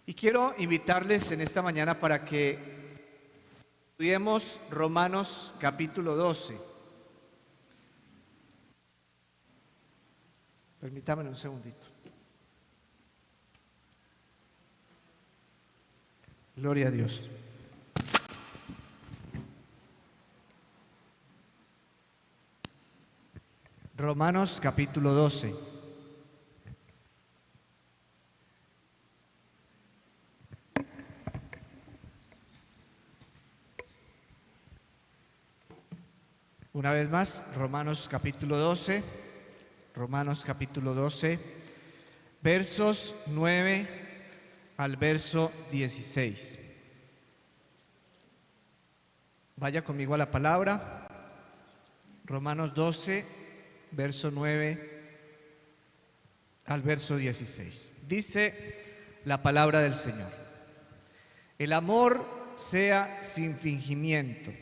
Y quiero invitarles en esta mañana para que estudiemos Romanos capítulo 12. Permítanme un segundito. Gloria a Dios. Romanos capítulo 12. Una vez más, Romanos capítulo 12, versos 9 al verso 16. Vaya conmigo a la palabra. Romanos 12, verso 9 al verso 16. Dice la palabra del Señor: el amor sea sin fingimiento.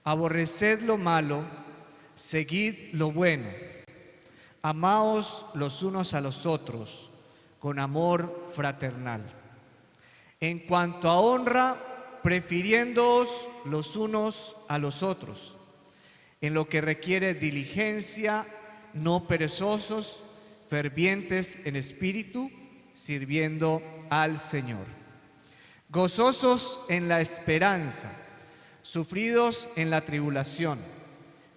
Aborreced lo malo, seguid lo bueno. Amaos los unos a los otros con amor fraternal. En cuanto a honra, prefiriéndoos los unos a los otros. En lo que requiere diligencia, no perezosos, fervientes en espíritu, sirviendo al Señor. Gozosos en la esperanza, sufridos en la tribulación,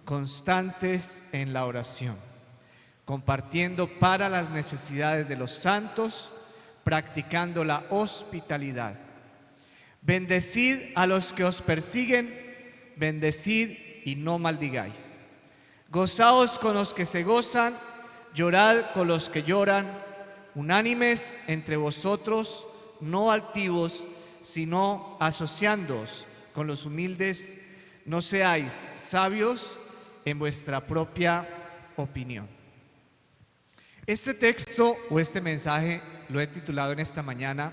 constantes en la oración, compartiendo para las necesidades de los santos, practicando la hospitalidad. Bendecid a los que os persiguen, bendecid y no maldigáis. Gozaos con los que se gozan, llorad con los que lloran, unánimes entre vosotros, no altivos, sino asociándoos con los humildes. No seáis sabios en vuestra propia opinión. Este texto o este mensaje lo he titulado en esta mañana,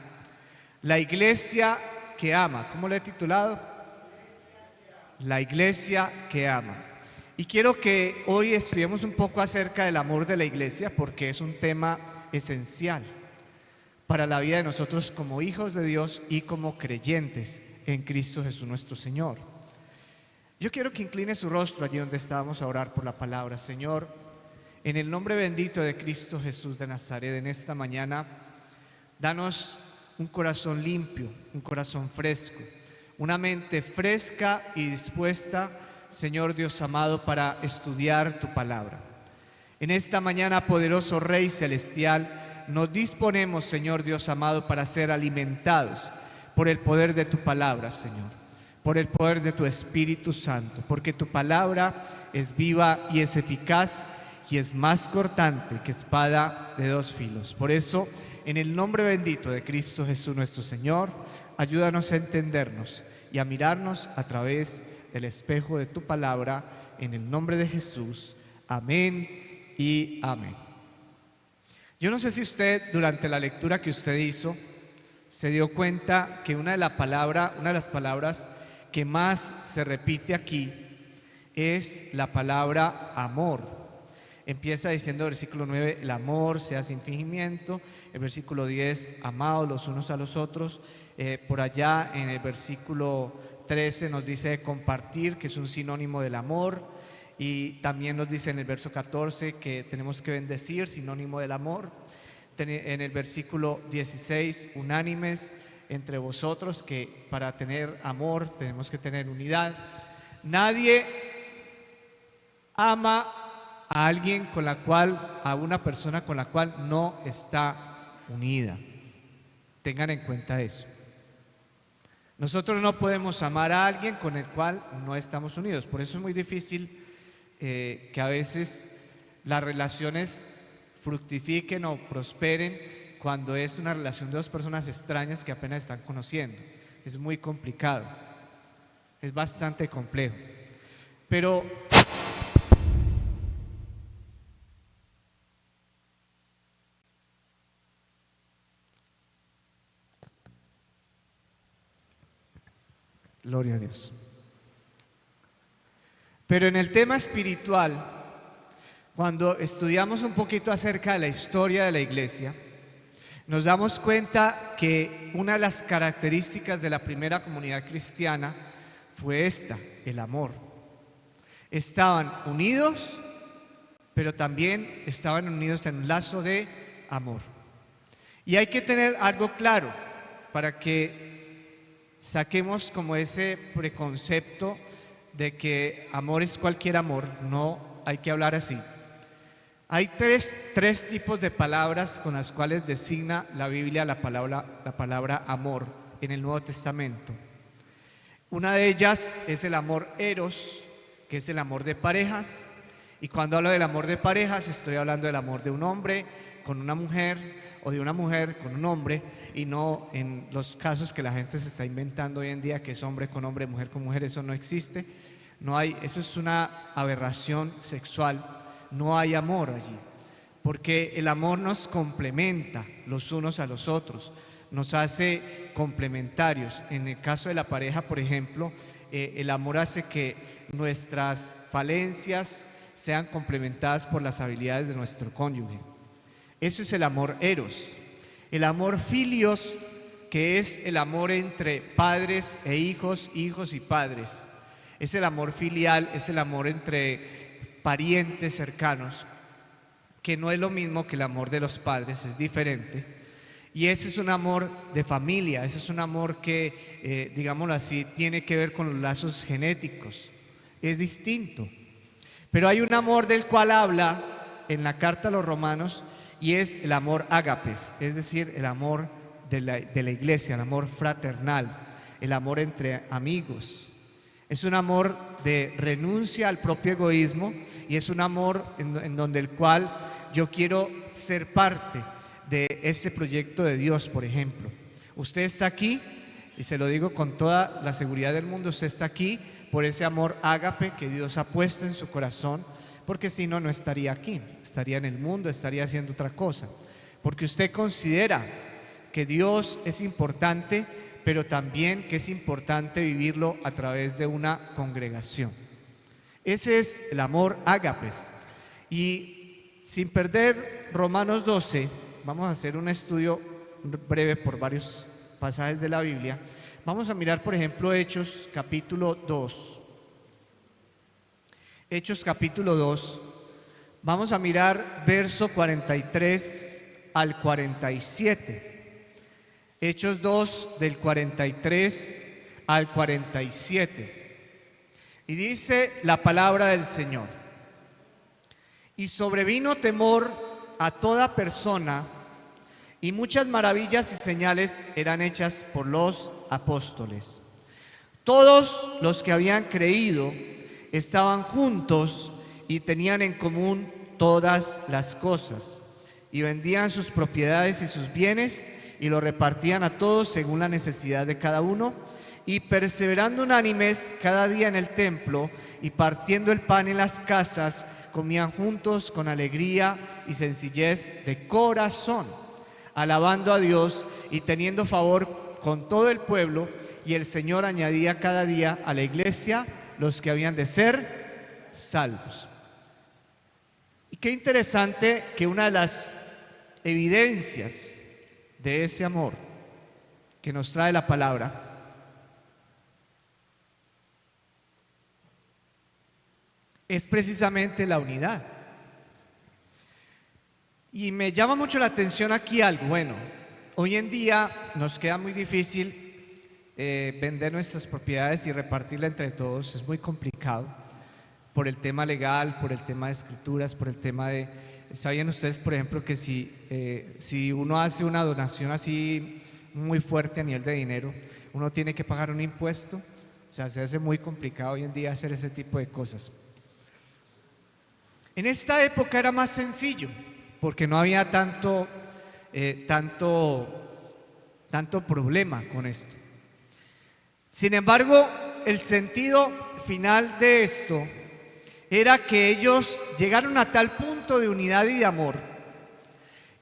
La iglesia que ama. ¿Cómo lo he titulado? La iglesia que ama. Y quiero que hoy estudiemos un poco acerca del amor de la iglesia, porque es un tema esencial para la vida de nosotros como hijos de Dios y como creyentes en Cristo Jesús nuestro Señor. Yo quiero que incline su rostro allí donde estábamos a orar por la palabra. Señor, en el nombre bendito de Cristo Jesús de Nazaret, en esta mañana, danos un corazón limpio, un corazón fresco, una mente fresca y dispuesta, Señor Dios amado, para estudiar tu palabra. En esta mañana, poderoso Rey Celestial, nos disponemos, Señor Dios amado, para ser alimentados por el poder de tu palabra, Señor, por el poder de tu Espíritu Santo, porque tu palabra es viva y es eficaz y es más cortante que espada de dos filos. Por eso, en el nombre bendito de Cristo Jesús nuestro Señor, ayúdanos a entendernos y a mirarnos a través del espejo de tu palabra, en el nombre de Jesús. Amén y amén. Yo no sé si usted, durante la lectura que usted hizo, se dio cuenta que una de las palabras que más se repite aquí es la palabra amor. Empieza diciendo el versículo 9, el amor sea sin fingimiento. El versículo 10, amados los unos a los otros. Por allá en el versículo 13 nos dice compartir, que es un sinónimo del amor. Y también nos dice en el verso 14 que tenemos que bendecir, sinónimo del amor. En el versículo 16, unánimes entre vosotros, que para tener amor tenemos que tener unidad. Nadie ama a alguien a una persona con la cual no está unida. Tengan en cuenta eso. Nosotros no podemos amar a alguien con el cual no estamos unidos. Por eso es muy difícil que a veces las relaciones fructifiquen o prosperen cuando es una relación de dos personas extrañas que apenas están conociendo. Es muy complicado, es bastante complejo. Pero gloria a Dios. Pero en el tema espiritual, cuando estudiamos un poquito acerca de la historia de la iglesia, nos damos cuenta que una de las características de la primera comunidad cristiana fue esta, el amor. Estaban unidos, pero también estaban unidos en un lazo de amor. Y hay que tener algo claro para que saquemos como ese preconcepto de que amor es cualquier amor. No hay que hablar así. Hay tres tipos de palabras con las cuales designa la Biblia la palabra amor en el Nuevo Testamento. Una de ellas es el amor eros, que es el amor de parejas. Y cuando hablo del amor de parejas, estoy hablando del amor de un hombre con una mujer o de una mujer con un hombre, y no en los casos que la gente se está inventando hoy en día, que es hombre con hombre, mujer con mujer. Eso no existe. No hay, eso es una aberración sexual. No hay amor allí, porque el amor nos complementa los unos a los otros, nos hace complementarios. En el caso de la pareja, por ejemplo, el amor hace que nuestras falencias sean complementadas por las habilidades de nuestro cónyuge. Eso es el amor eros. El amor filios, que es el amor entre padres e hijos, hijos y padres. Es el amor filial, es el amor entre parientes cercanos, que no es lo mismo que el amor de los padres, es diferente. Y ese es un amor de familia, ese es un amor que, digámoslo así, tiene que ver con los lazos genéticos, es distinto. Pero hay un amor del cual habla en la carta a los Romanos, y es el amor ágapes, es decir, el amor de la iglesia, el amor fraternal, el amor entre amigos. Es un amor de renuncia al propio egoísmo, y es un amor en donde el cual yo quiero ser parte de este proyecto de Dios. Por ejemplo, usted está aquí, y se lo digo con toda la seguridad del mundo, usted está aquí por ese amor ágape que Dios ha puesto en su corazón, porque si no, no estaría aquí, estaría en el mundo, estaría haciendo otra cosa, porque usted considera que Dios es importante, pero también que es importante vivirlo a través de una congregación. Ese es el amor ágapes. Y sin perder Romanos 12, vamos a hacer un estudio breve por varios pasajes de la Biblia. Vamos a mirar, por ejemplo, Hechos capítulo 2. Hechos capítulo 2. Vamos a mirar verso 43 al 47. Hechos 2 del 43 al 47. Y dice la palabra del Señor: y sobrevino temor a toda persona, y muchas maravillas y señales eran hechas por los apóstoles. Todos los que habían creído estaban juntos y tenían en común todas las cosas, y vendían sus propiedades y sus bienes y lo repartían a todos según la necesidad de cada uno, y perseverando unánimes cada día en el templo y partiendo el pan en las casas, comían juntos con alegría y sencillez de corazón, alabando a Dios y teniendo favor con todo el pueblo, y el Señor añadía cada día a la iglesia los que habían de ser salvos. Y qué interesante que una de las evidencias de ese amor que nos trae la palabra es precisamente la unidad. Y me llama mucho la atención aquí algo. Bueno, hoy en día nos queda muy difícil vender nuestras propiedades y repartirla entre todos. Es muy complicado por el tema legal, por el tema de escrituras, por el tema de... ¿Sabían ustedes, por ejemplo, que si uno hace una donación así muy fuerte a nivel de dinero, uno tiene que pagar un impuesto? O sea, se hace muy complicado hoy en día hacer ese tipo de cosas. En esta época era más sencillo, porque no había tanto problema con esto. Sin embargo, el sentido final de esto era que ellos llegaron a tal punto de unidad y de amor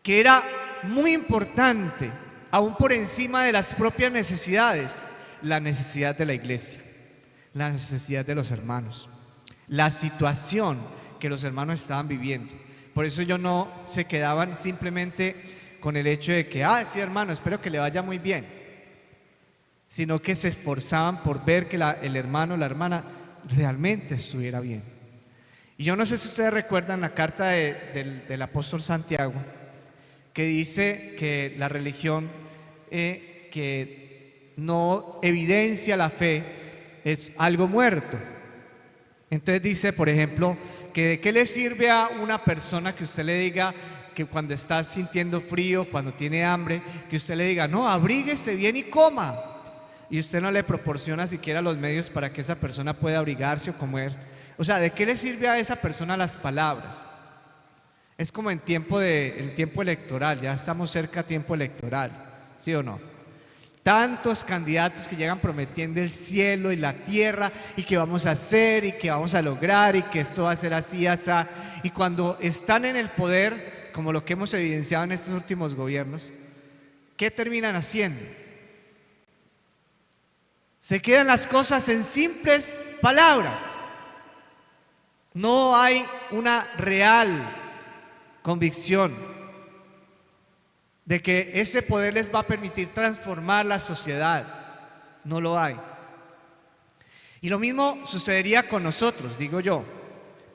que era muy importante, aún por encima de las propias necesidades, la necesidad de la iglesia, la necesidad de los hermanos, la situación que los hermanos estaban viviendo. Por eso ellos no se quedaban simplemente con el hecho de que, sí hermano, espero que le vaya muy bien, sino que se esforzaban por ver que el hermano o la hermana realmente estuviera bien. Y yo no sé si ustedes recuerdan la carta del apóstol Santiago, que dice que la religión que no evidencia la fe es algo muerto. Entonces dice, por ejemplo, que de qué le sirve a una persona que usted le diga que cuando está sintiendo frío, cuando tiene hambre, que usted le diga, no, abríguese bien y coma, y usted no le proporciona siquiera los medios para que esa persona pueda abrigarse o comer. O sea, ¿de qué le sirve a esa persona las palabras? Es como en tiempo electoral, ya estamos cerca a tiempo electoral, ¿sí o no? Tantos candidatos que llegan prometiendo el cielo y la tierra y que vamos a hacer y que vamos a lograr y que esto va a ser así, así. Y cuando están en el poder, como lo que hemos evidenciado en estos últimos gobiernos, ¿qué terminan haciendo? Se quedan las cosas en simples palabras. No hay una real convicción de que ese poder les va a permitir transformar la sociedad. No lo hay. Y lo mismo sucedería con nosotros, digo yo,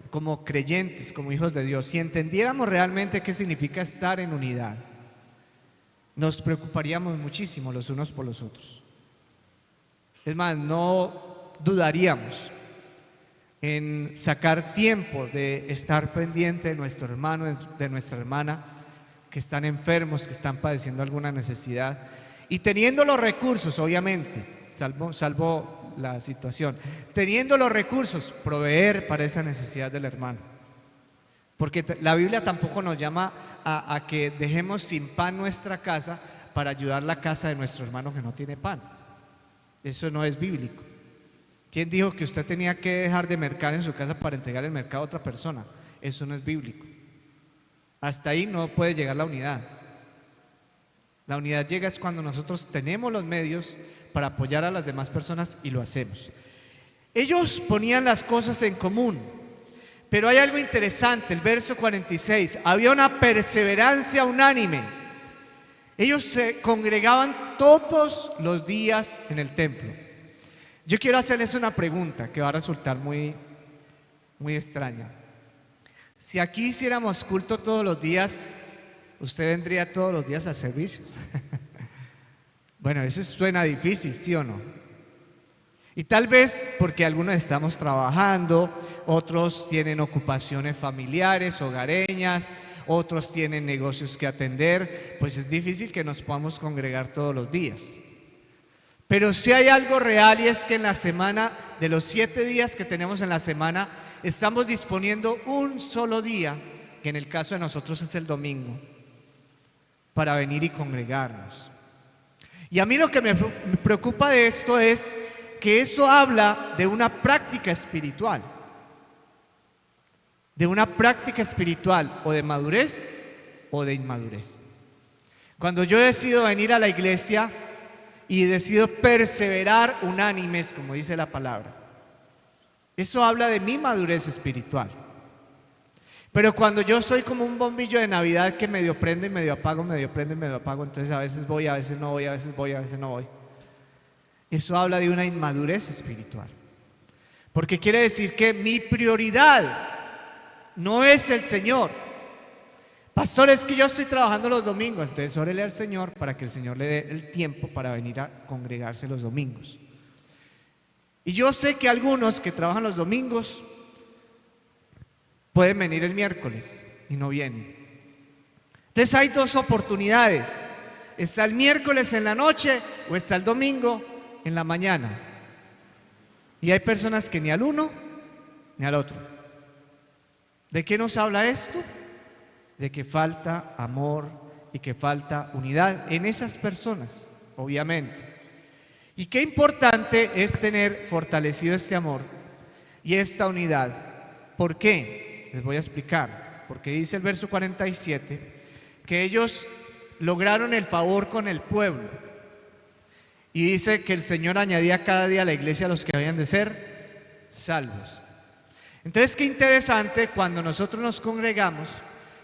como creyentes, como hijos de Dios. Si entendiéramos realmente qué significa estar en unidad, nos preocuparíamos muchísimo los unos por los otros. Es más, no dudaríamos en sacar tiempo de estar pendiente de nuestro hermano, de nuestra hermana, que están enfermos, que están padeciendo alguna necesidad, y teniendo los recursos, obviamente, salvo la situación, teniendo los recursos, proveer para esa necesidad del hermano. Porque la Biblia tampoco nos llama a que dejemos sin pan nuestra casa para ayudar la casa de nuestro hermano que no tiene pan. Eso no es bíblico. ¿Quién dijo que usted tenía que dejar de mercar en su casa para entregar el mercado a otra persona? Eso no es bíblico. Hasta ahí no puede llegar la unidad. La unidad llega es cuando nosotros tenemos los medios para apoyar a las demás personas y lo hacemos. Ellos ponían las cosas en común, pero hay algo interesante, el verso 46, había una perseverancia unánime. Ellos se congregaban todos los días en el templo. Yo quiero hacerles una pregunta que va a resultar muy extraña. Si aquí hiciéramos culto todos los días, ¿usted vendría todos los días al servicio? Bueno, eso suena difícil, ¿sí o no? Y tal vez porque algunos estamos trabajando, otros tienen ocupaciones familiares, hogareñas, otros tienen negocios que atender, pues es difícil que nos podamos congregar todos los días. Pero sí hay algo real, y es que en la semana, de los 7 días que tenemos en la semana, estamos disponiendo un solo día, que en el caso de nosotros es el domingo, para venir y congregarnos. Y a mí lo que me preocupa de esto es que eso habla de una práctica espiritual. De una práctica espiritual o de madurez o de inmadurez. Cuando yo decido venir a la iglesia y decido perseverar unánimes, como dice la palabra, eso habla de mi madurez espiritual. Pero cuando yo soy como un bombillo de Navidad que medio prende y medio apago, medio prende y medio apago, entonces a veces voy, a veces no voy, a veces voy, a veces no voy. Eso habla de una inmadurez espiritual. Porque quiere decir que mi prioridad no es el Señor. Pastor, es que yo estoy trabajando los domingos, entonces órele al Señor para que el Señor le dé el tiempo para venir a congregarse los domingos. Y yo sé que algunos que trabajan los domingos pueden venir el miércoles y no vienen. Entonces hay dos oportunidades. Está el miércoles en la noche o está el domingo en la mañana. Y hay personas que ni al uno ni al otro. ¿De qué nos habla esto? De que falta amor y que falta unidad en esas personas, obviamente. Y qué importante es tener fortalecido este amor y esta unidad. ¿Por qué? Les voy a explicar. Porque dice el verso 47 que ellos lograron el favor con el pueblo. Y dice que el Señor añadía cada día a la iglesia a los que habían de ser salvos. Entonces, qué interesante cuando nosotros nos congregamos,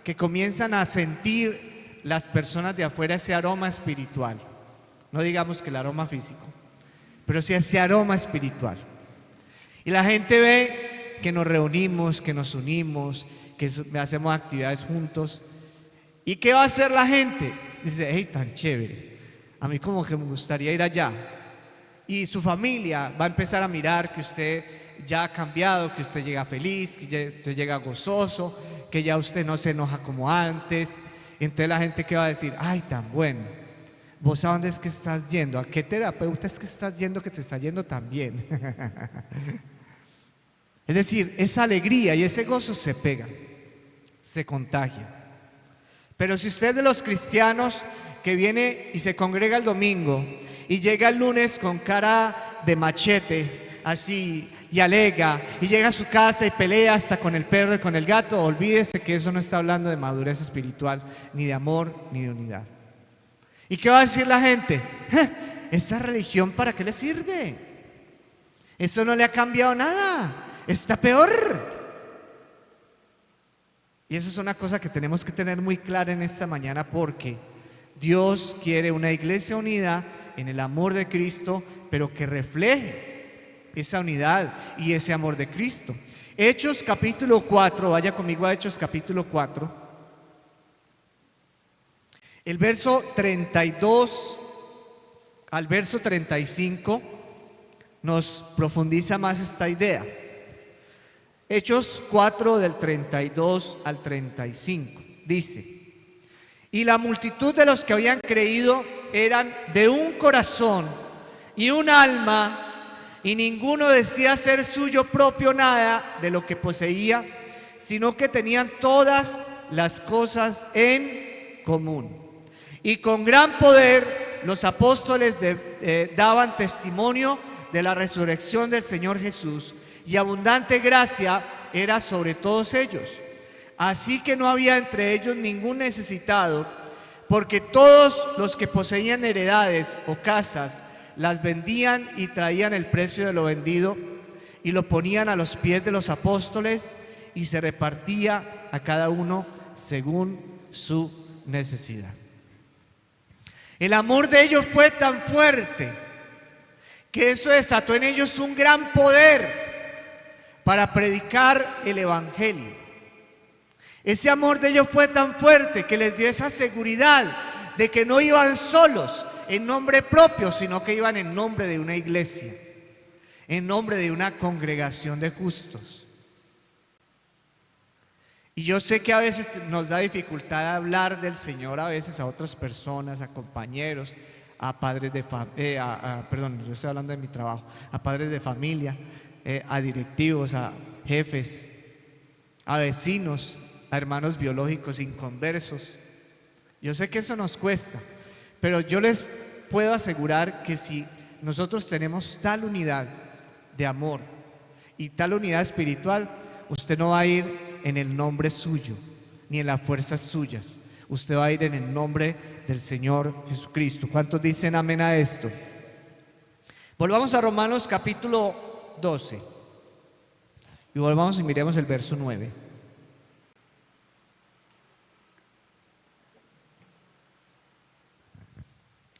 que comienzan a sentir las personas de afuera ese aroma espiritual. No digamos que el aroma físico, pero sí ese aroma espiritual. Y la gente ve que nos reunimos, que nos unimos, que hacemos actividades juntos. ¿Y qué va a hacer la gente? Dice, hey, tan chévere, a mí como que me gustaría ir allá. Y su familia va a empezar a mirar que usted ya ha cambiado, que usted llega feliz, que ya usted llega gozoso, que ya usted no se enoja como antes. Entonces la gente que va a decir, ay, tan bueno, ¿vos a dónde es que estás yendo? ¿A qué terapeuta es que estás yendo que te está yendo tan bien? Es decir, esa alegría y ese gozo se pega, se contagia. Pero si usted es de los cristianos que viene y se congrega el domingo y llega el lunes con cara de machete, así, y alega, y llega a su casa y pelea hasta con el perro y con el gato, olvídese que eso no está hablando de madurez espiritual, ni de amor, ni de unidad. ¿Y qué va a decir la gente? ¿Esa religión para qué le sirve? Eso no le ha cambiado nada, está peor. Y eso es una cosa que tenemos que tener muy clara en esta mañana, porque Dios quiere una iglesia unida en el amor de Cristo, pero que refleje esa unidad y ese amor de Cristo. Hechos capítulo 4, vaya conmigo a Hechos capítulo 4. El verso 32 al verso 35 nos profundiza más esta idea. Hechos 4 del 32 al 35 dice: y la multitud de los que habían creído eran de un corazón y un alma, y ninguno decía ser suyo propio nada de lo que poseía, sino que tenían todas las cosas en común. Y con gran poder los apóstoles daban testimonio de la resurrección del Señor Jesús, y abundante gracia era sobre todos ellos. Así que no había entre ellos ningún necesitado, porque todos los que poseían heredades o casas las vendían y traían el precio de lo vendido y lo ponían a los pies de los apóstoles, y se repartía a cada uno según su necesidad. El amor de ellos fue tan fuerte que eso desató en ellos un gran poder para predicar el evangelio. Ese amor de ellos fue tan fuerte que les dio esa seguridad de que no iban solos en nombre propio, sino que iban en nombre de una iglesia, en nombre de una congregación de justos. Y yo sé que a veces nos da dificultad hablar del Señor a veces a otras personas, a compañeros, a padres de perdón, yo estoy hablando de mi trabajo, a padres de familia, a directivos, a jefes, a vecinos, a hermanos biológicos inconversos. Yo sé que eso nos cuesta, pero yo les puedo asegurar que si nosotros tenemos tal unidad de amor y tal unidad espiritual, usted no va a ir en el nombre suyo, ni en las fuerzas suyas. Usted va a ir en el nombre del Señor Jesucristo. ¿Cuántos dicen amén a esto? Volvamos a Romanos capítulo 12. Y volvamos y miremos el verso 9.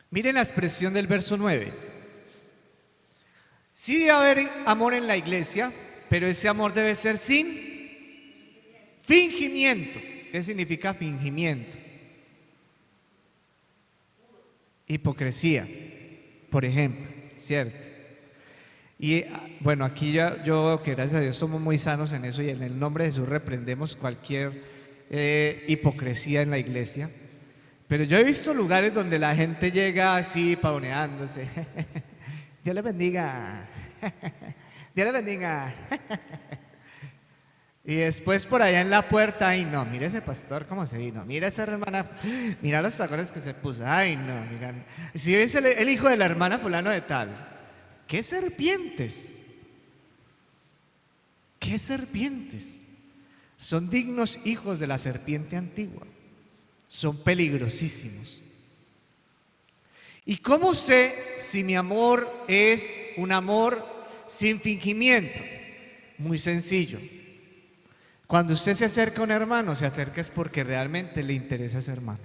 Miren la expresión del verso 9. Sí debe haber amor en la iglesia, pero ese amor debe ser sin fingimiento. ¿Qué significa fingimiento? Hipocresía, por ejemplo, ¿cierto? Y bueno, aquí yo veo que gracias a Dios somos muy sanos en eso, y en el nombre de Jesús reprendemos cualquier hipocresía en la iglesia. Pero yo he visto lugares donde la gente llega así pavoneándose. Dios le bendiga. Dios le bendiga. Y después por allá en la puerta, ay no, mira ese pastor cómo se vino, mira esa hermana, mira los tacones que se puso, ay no, mira. Si es el hijo de la hermana fulano de tal, ¡qué serpientes! ¡Qué serpientes! Son dignos hijos de la serpiente antigua, son peligrosísimos. ¿Y cómo sé si mi amor es un amor sin fingimiento? Muy sencillo. Cuando usted se acerca a un hermano, se acerca es porque realmente le interesa a ese hermano.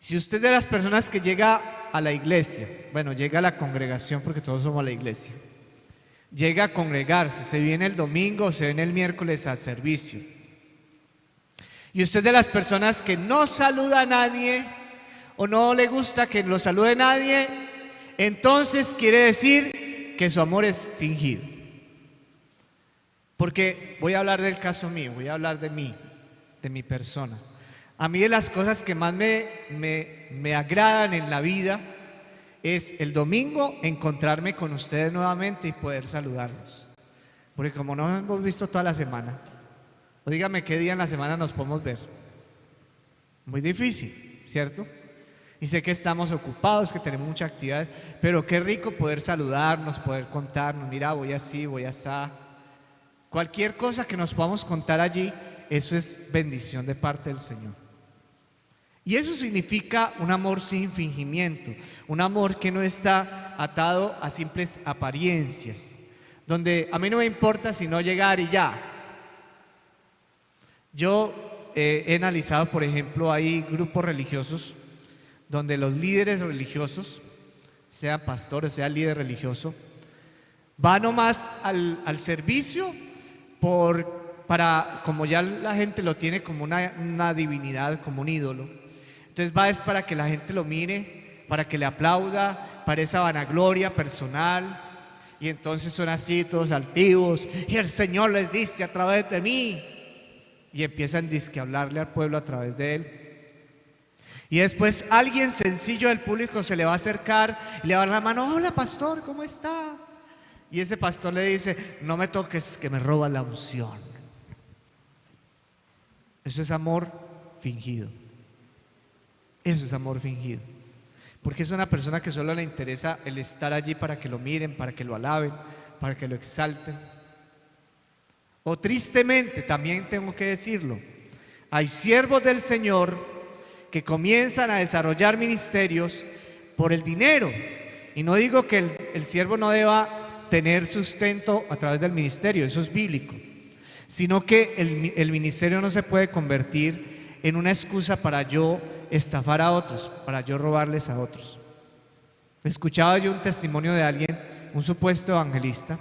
Si usted es de las personas que llega a la iglesia, bueno, llega a la congregación porque todos somos la iglesia, llega a congregarse, se viene el domingo o se viene el miércoles al servicio, y usted es de las personas que no saluda a nadie o no le gusta que lo salude nadie, entonces quiere decir que su amor es fingido. Porque voy a hablar del caso mío, voy a hablar de mí, de mi persona. A mí de las cosas que más me agradan en la vida es el domingo encontrarme con ustedes nuevamente y poder saludarlos. Porque como no nos hemos visto toda la semana, o dígame qué día en la semana nos podemos ver. Muy difícil, ¿cierto? Y sé que estamos ocupados, que tenemos muchas actividades, pero qué rico poder saludarnos, poder contarnos, mira, voy así, voy asá. Cualquier cosa que nos podamos contar allí, eso es bendición de parte del Señor. Y eso significa un amor sin fingimiento, un amor que no está atado a simples apariencias, donde a mí no me importa sino llegar y ya. Yo he analizado, por ejemplo, hay grupos religiosos donde los líderes religiosos, sea pastor o sea líder religioso, va nomás al servicio como ya la gente lo tiene como una divinidad, como un ídolo. Entonces va es para que la gente lo mire, para que le aplauda, para esa vanagloria personal. Y entonces son así todos altivos, y el Señor les dice a través de mí, y empiezan dizque a hablarle al pueblo a través de él. Y después alguien sencillo del público se le va a acercar y le va a dar la mano: hola pastor, ¿cómo está? Y ese pastor le dice: no me toques que me roba la unción. Eso es amor fingido. Eso es amor fingido. Porque es una persona que solo le interesa el estar allí para que lo miren, para que lo alaben, para que lo exalten. O tristemente, también tengo que decirlo, hay siervos del Señor que comienzan a desarrollar ministerios por el dinero. Y no digo que el siervo no deba tener sustento a través del ministerio, eso es bíblico, sino que el ministerio no se puede convertir en una excusa para yo estafar a otros, para yo robarles a otros. Escuchaba yo un testimonio de alguien, un supuesto evangelista,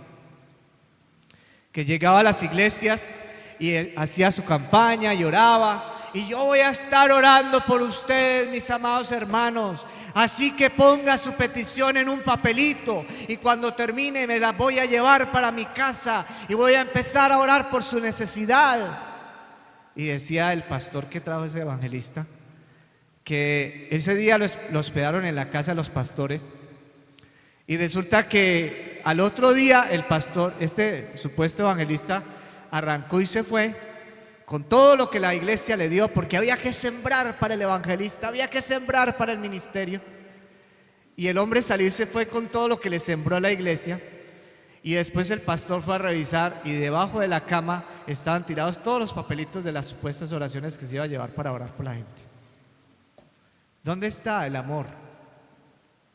que llegaba a las iglesias y hacía su campaña y oraba: y yo voy a estar orando por ustedes, mis amados hermanos, así que ponga su petición en un papelito y cuando termine me la voy a llevar para mi casa y voy a empezar a orar por su necesidad. Y decía el pastor que trajo ese evangelista que ese día lo hospedaron en la casa de los pastores, y resulta que al otro día el pastor, este supuesto evangelista, arrancó y se fue con todo lo que la iglesia le dio, porque había que sembrar para el evangelista, había que sembrar para el ministerio. Y el hombre salió y se fue con todo lo que le sembró a la iglesia. Y después el pastor fue a revisar y debajo de la cama estaban tirados todos los papelitos de las supuestas oraciones que se iba a llevar para orar por la gente. ¿Dónde está el amor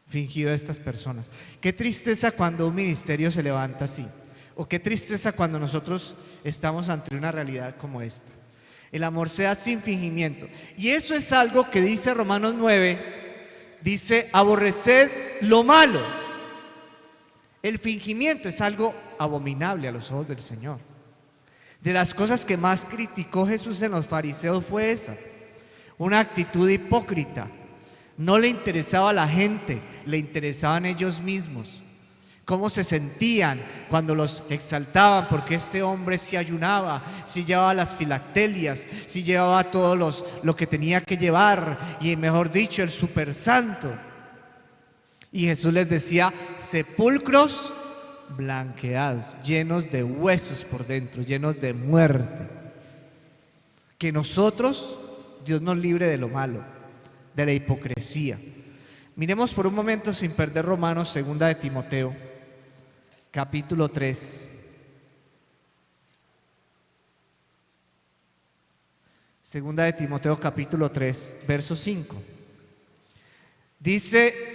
fingido de estas personas? Qué tristeza cuando un ministerio se levanta así, o qué tristeza cuando nosotros estamos ante una realidad como esta. El amor sea sin fingimiento. Y eso es algo que dice Romanos 9, dice: aborreced lo malo. El fingimiento es algo abominable a los ojos del Señor. De las cosas que más criticó Jesús en los fariseos fue esa, una actitud hipócrita. No le interesaba a la gente, le interesaban ellos mismos. Cómo se sentían cuando los exaltaban, porque este hombre sí ayunaba, sí llevaba las filactelias, sí llevaba todo lo que tenía que llevar, y mejor dicho, el super santo. Y Jesús les decía: sepulcros blanqueados, llenos de huesos por dentro, llenos de muerte. Que nosotros, Dios nos libre de lo malo, de la hipocresía. Miremos por un momento, sin perder Romanos, segunda de Timoteo, capítulo 3. Segunda de Timoteo, capítulo 3, verso 5. Dice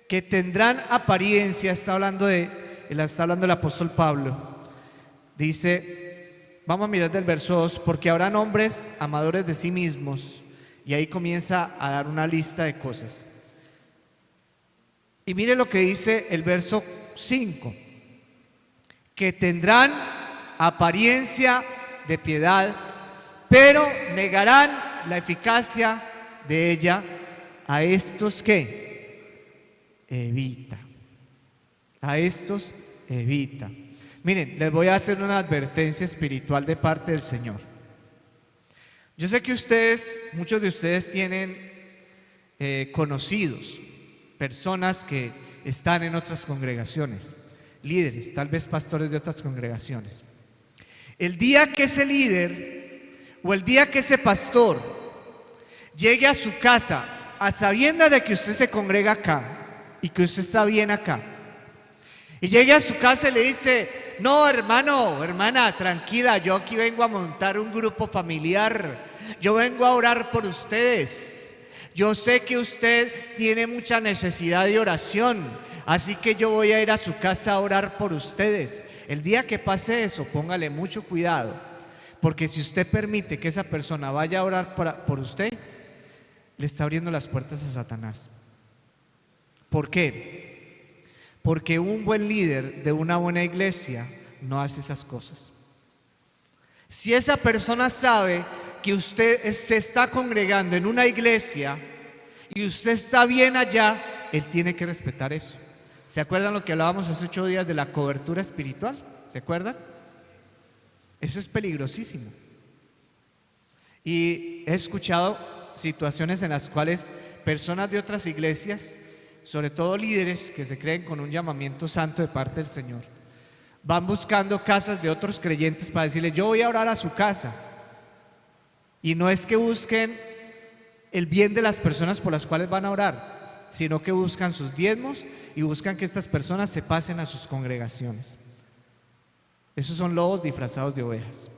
que tendrán apariencia, está hablando el apóstol Pablo. Dice, vamos a mirar del verso 2: porque habrán hombres amadores de sí mismos, Y ahí comienza a dar una lista de cosas. Y mire lo que dice el verso 5, que tendrán apariencia de piedad, pero negarán la eficacia de ella. A estos que evita, a estos evita. Miren, les voy a hacer una advertencia espiritual de parte del Señor. Yo sé que muchos de ustedes tienen conocidos, personas que están en otras congregaciones, líderes, tal vez pastores de otras congregaciones. El día que ese líder o el día que ese pastor llegue a su casa a sabiendas de que usted se congrega acá y que usted está bien acá, y llegue a su casa y le dice: no, hermano, hermana, tranquila, yo aquí vengo a montar un grupo familiar, yo vengo a orar por ustedes, yo sé que usted tiene mucha necesidad de oración, así que yo voy a ir a su casa a orar por ustedes. El día que pase eso, póngale mucho cuidado, porque si usted permite que esa persona vaya a orar por usted, le está abriendo las puertas a Satanás. ¿Por qué? Porque un buen líder de una buena iglesia no hace esas cosas. Si esa persona sabe que usted se está congregando en una iglesia y usted está bien allá, él tiene que respetar eso. ¿Se acuerdan lo que hablábamos hace 8 días de la cobertura espiritual? ¿Se acuerdan? Eso es peligrosísimo. Y he escuchado situaciones en las cuales personas de otras iglesias, sobre todo líderes que se creen con un llamamiento santo de parte del Señor, van buscando casas de otros creyentes para decirles: yo voy a orar a su casa. Y no es que busquen el bien de las personas por las cuales van a orar, sino que buscan sus diezmos y buscan que estas personas se pasen a sus congregaciones. Esos son lobos disfrazados de ovejas.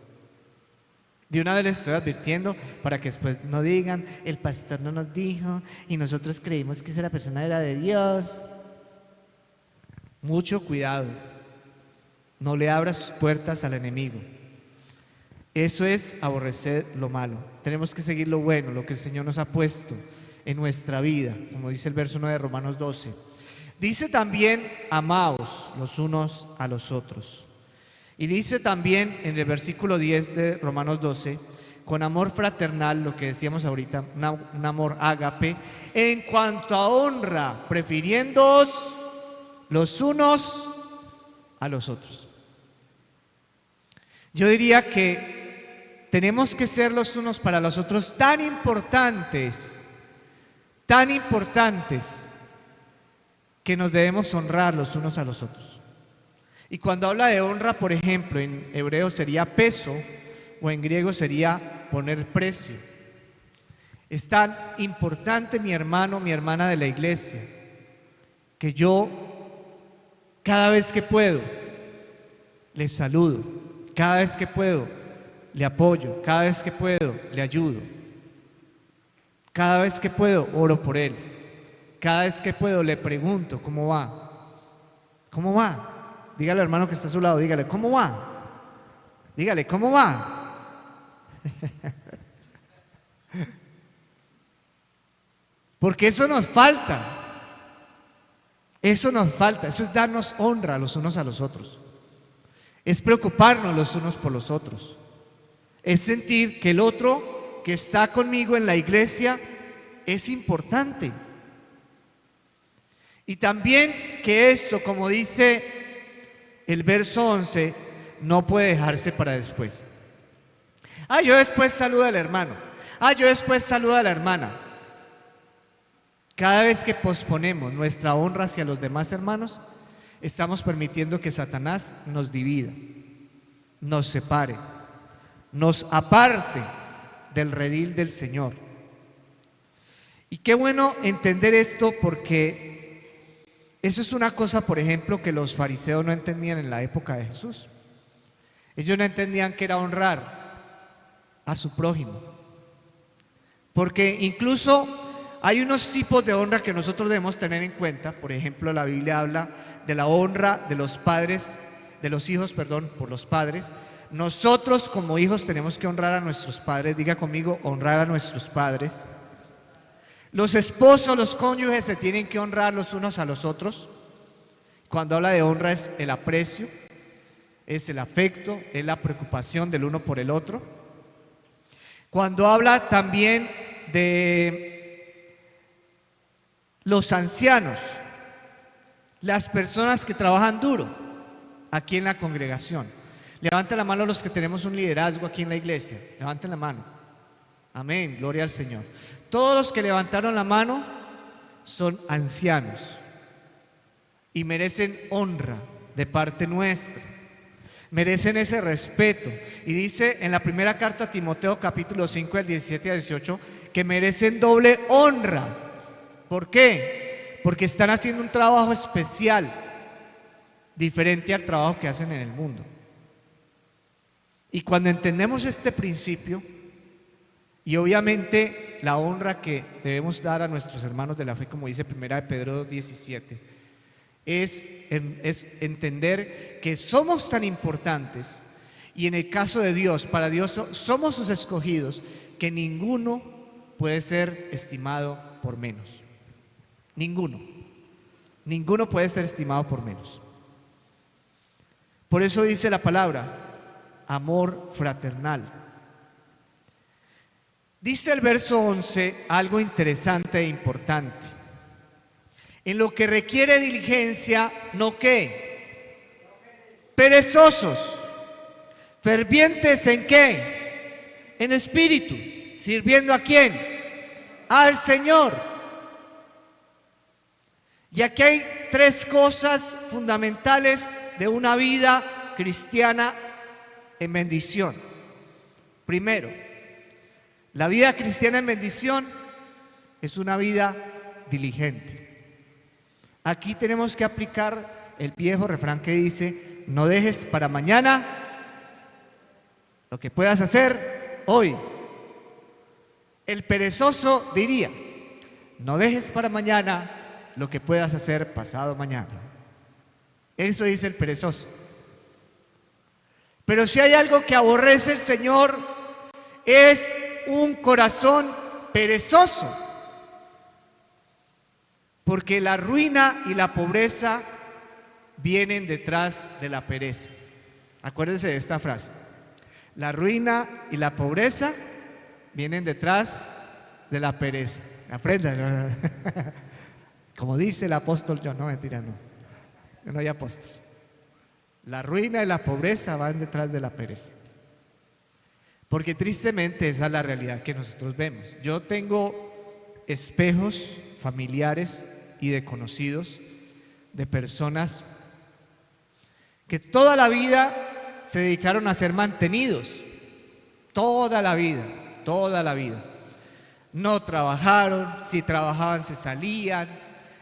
De una vez les estoy advirtiendo para que después no digan: el pastor no nos dijo y nosotros creímos que esa persona era de Dios. Mucho cuidado, no le abra sus puertas al enemigo. Eso es aborrecer lo malo. Tenemos que seguir lo bueno, lo que el Señor nos ha puesto en nuestra vida, como dice el verso 9 de Romanos 12. Dice también: amaos los unos a los otros. Y dice también en el versículo 10 de Romanos 12: con amor fraternal, lo que decíamos ahorita, un amor ágape, en cuanto a honra, prefiriéndoos los unos a los otros. Yo diría que tenemos que ser los unos para los otros tan importantes, que nos debemos honrar los unos a los otros. Y cuando habla de honra, por ejemplo, en hebreo sería peso o en griego sería poner precio. Es tan importante, mi hermano, mi hermana de la iglesia, que yo cada vez que puedo le saludo, cada vez que puedo le apoyo, cada vez que puedo le ayudo, cada vez que puedo oro por él, cada vez que puedo le pregunto: ¿cómo va? ¿Cómo va? Dígale al hermano que está a su lado, dígale: ¿cómo va? Dígale: ¿cómo va? Porque eso nos falta. Eso nos falta. Eso es darnos honra los unos a los otros. Es preocuparnos los unos por los otros. Es sentir que el otro que está conmigo en la iglesia es importante. Y también que esto, como dice el verso 11, no puede dejarse para después. Yo después saludo al hermano. Yo después saludo a la hermana. Cada vez que posponemos nuestra honra hacia los demás hermanos, estamos permitiendo que Satanás nos divida, nos separe, nos aparte del redil del Señor. Y qué bueno entender esto, porque eso es una cosa, por ejemplo, que los fariseos no entendían en la época de Jesús. Ellos no entendían que era honrar a su prójimo. Porque incluso hay unos tipos de honra que nosotros debemos tener en cuenta. Por ejemplo, la Biblia habla de la honra de los padres, de los hijos, perdón, por los padres. Nosotros como hijos tenemos que honrar a nuestros padres. Diga conmigo: honrar a nuestros padres. Los esposos, los cónyuges se tienen que honrar los unos a los otros. Cuando habla de honra es el aprecio, es el afecto, es la preocupación del uno por el otro. Cuando habla también de los ancianos, las personas que trabajan duro aquí en la congregación. Levanten la mano los que tenemos un liderazgo aquí en la iglesia. Levanten la mano. Amén, gloria al Señor. Todos los que levantaron la mano son ancianos y merecen honra de parte nuestra. Merecen ese respeto. Y dice en la primera carta a Timoteo, capítulo 5, del 17 al 18, que merecen doble honra. ¿Por qué? Porque están haciendo un trabajo especial, diferente al trabajo que hacen en el mundo. Y cuando entendemos este principio, y obviamente la honra que debemos dar a nuestros hermanos de la fe, como dice 1 Pedro 2:17, es entender que somos tan importantes, y en el caso de Dios, para Dios somos sus escogidos, que ninguno puede ser estimado por menos. Ninguno puede ser estimado por menos. Por eso dice la palabra, amor fraternal. Dice el verso 11 algo interesante e importante. En lo que requiere diligencia, ¿no qué? Perezosos. Fervientes ¿en qué? En espíritu. ¿Sirviendo a quién? Al Señor. Y aquí hay tres cosas fundamentales de una vida cristiana en bendición. Primero, la vida cristiana en bendición es una vida diligente. Aquí tenemos que aplicar el viejo refrán que dice, no dejes para mañana lo que puedas hacer hoy. El perezoso diría, no dejes para mañana lo que puedas hacer pasado mañana. Eso dice el perezoso. Pero si hay algo que aborrece el Señor, es un corazón perezoso. Porque la ruina y la pobreza vienen detrás de la pereza. Acuérdense de esta frase. La ruina y la pobreza vienen detrás de la pereza. Aprendan. Como dice el apóstol John. No, mentira, no. Yo no hay apóstol. La ruina y la pobreza van detrás de la pereza. Porque tristemente esa es la realidad que nosotros vemos. Yo tengo espejos familiares y de conocidos, de personas que toda la vida se dedicaron a ser mantenidos. Toda la vida. No trabajaron, si trabajaban se salían,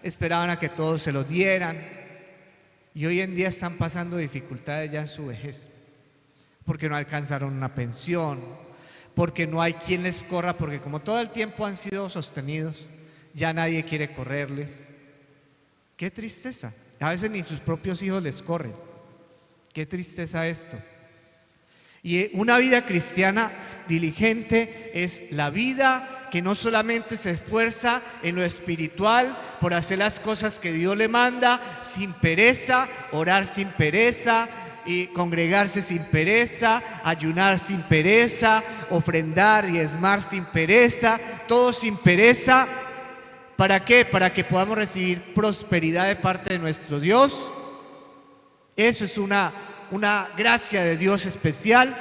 esperaban a que todos se los dieran. Y hoy en día están pasando dificultades ya en su vejez, porque no alcanzaron una pensión, porque no hay quien les corra, porque como todo el tiempo han sido sostenidos, ya nadie quiere correrles. Qué tristeza. A veces ni sus propios hijos les corren. Qué tristeza esto. Y una vida cristiana diligente es la vida que no solamente se esfuerza en lo espiritual por hacer las cosas que Dios le manda sin pereza, orar sin pereza, y congregarse sin pereza, ayunar sin pereza, ofrendar y diezmar sin pereza, todo sin pereza. ¿Para qué? Para que podamos recibir prosperidad de parte de nuestro Dios. Eso es una gracia de Dios especial,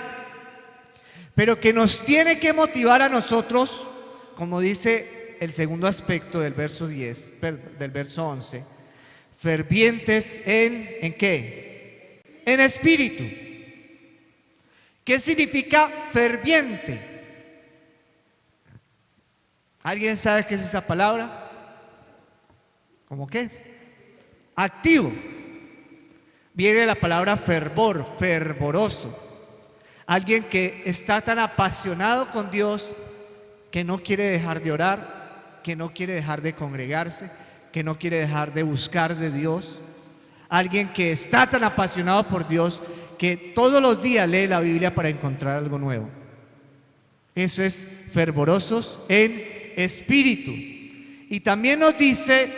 pero que nos tiene que motivar a nosotros, como dice el segundo aspecto del verso 10, del verso 11, fervientes ¿en qué? En espíritu. ¿Qué significa ferviente? ¿Alguien sabe qué es esa palabra? ¿Cómo qué? Activo. Viene la palabra fervor, fervoroso. Alguien que está tan apasionado con Dios que no quiere dejar de orar, que no quiere dejar de congregarse, que no quiere dejar de buscar de Dios. Alguien que está tan apasionado por Dios que todos los días lee la Biblia para encontrar algo nuevo. Eso es fervorosos en espíritu. Y también nos dice,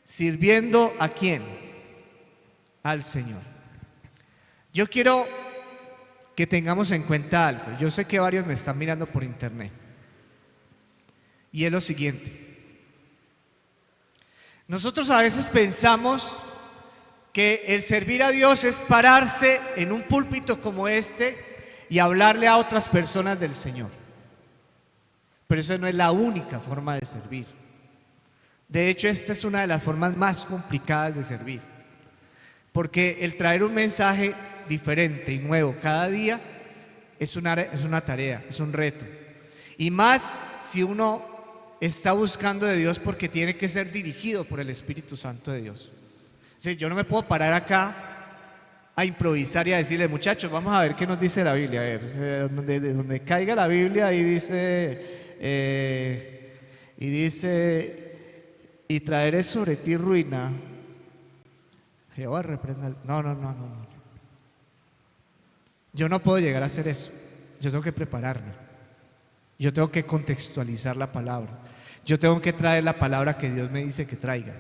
sirviendo ¿a quién? Al Señor. Yo quiero que tengamos en cuenta algo. Yo sé que varios me están mirando por internet. Y es lo siguiente. Nosotros a veces pensamos que el servir a Dios es pararse en un púlpito como este y hablarle a otras personas del Señor. Pero esa no es la única forma de servir. De hecho, esta es una de las formas más complicadas de servir. Porque el traer un mensaje diferente y nuevo cada día es una tarea, es un reto. Y más si uno está buscando de Dios, porque tiene que ser dirigido por el Espíritu Santo de Dios. O sea, yo no me puedo parar acá a improvisar y a decirle, muchachos, vamos a ver qué nos dice la Biblia. A ver, donde caiga la Biblia, ahí dice, y traeré sobre ti ruina. Jehová reprenda. No. Yo no puedo llegar a hacer eso. Yo tengo que prepararme. Yo tengo que contextualizar la palabra. Yo tengo que traer la palabra que Dios me dice que traiga.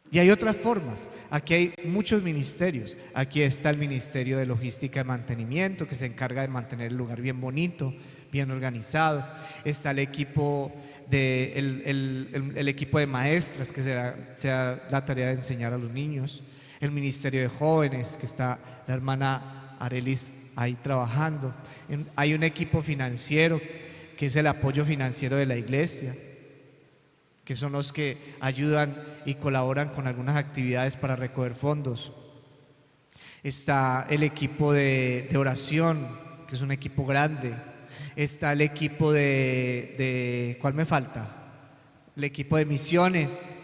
Y hay otras formas. Aquí hay muchos ministerios. Aquí está el Ministerio de Logística y Mantenimiento, que se encarga de mantener el lugar bien bonito, bien organizado. Está el equipo el equipo de maestras, que se da la tarea de enseñar a los niños. El Ministerio de Jóvenes, que está la hermana Arelis ahí trabajando. Hay un equipo financiero, que es el apoyo financiero de la iglesia, que son los que ayudan y colaboran con algunas actividades para recoger fondos. Está el equipo de oración, que es un equipo grande. Está el equipo ¿cuál me falta? El equipo de misiones,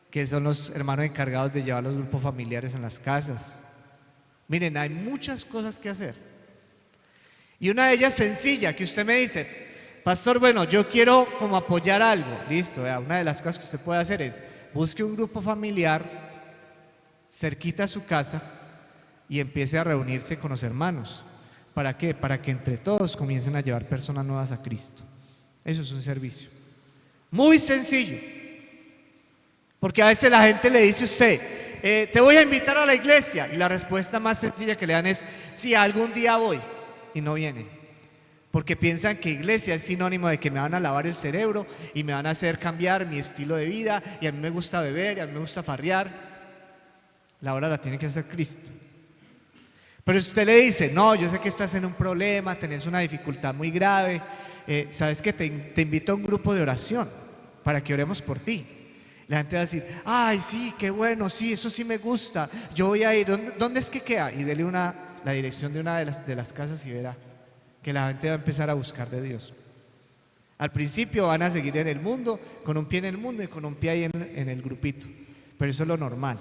que son los hermanos encargados de llevar los grupos familiares en las casas. Miren, hay muchas cosas que hacer. Y una de ellas sencilla, que usted me dice, pastor, bueno, yo quiero como apoyar algo. Listo, una de las cosas que usted puede hacer es, busque un grupo familiar cerquita a su casa y empiece a reunirse con los hermanos. ¿Para qué? Para que entre todos comiencen a llevar personas nuevas a Cristo. Eso es un servicio muy sencillo. Porque a veces la gente le dice a usted, te voy a invitar a la iglesia, y la respuesta más sencilla que le dan es, sí, algún día voy, y no vienen. Porque piensan que iglesia es sinónimo de que me van a lavar el cerebro y me van a hacer cambiar mi estilo de vida, y a mí me gusta beber y a mí me gusta farrear. La obra la tiene que hacer Cristo. Pero si usted le dice, no, yo sé que estás en un problema, tenés una dificultad muy grave, sabes que te invito a un grupo de oración para que oremos por ti. La gente va a decir, ay, sí, qué bueno, sí, eso sí me gusta, yo voy a ir. ¿Dónde es que queda? Y dele la dirección de una de las casas y verá que la gente va a empezar a buscar de Dios. Al principio van a seguir en el mundo, con un pie en el mundo y con un pie ahí en el grupito, pero eso es lo normal.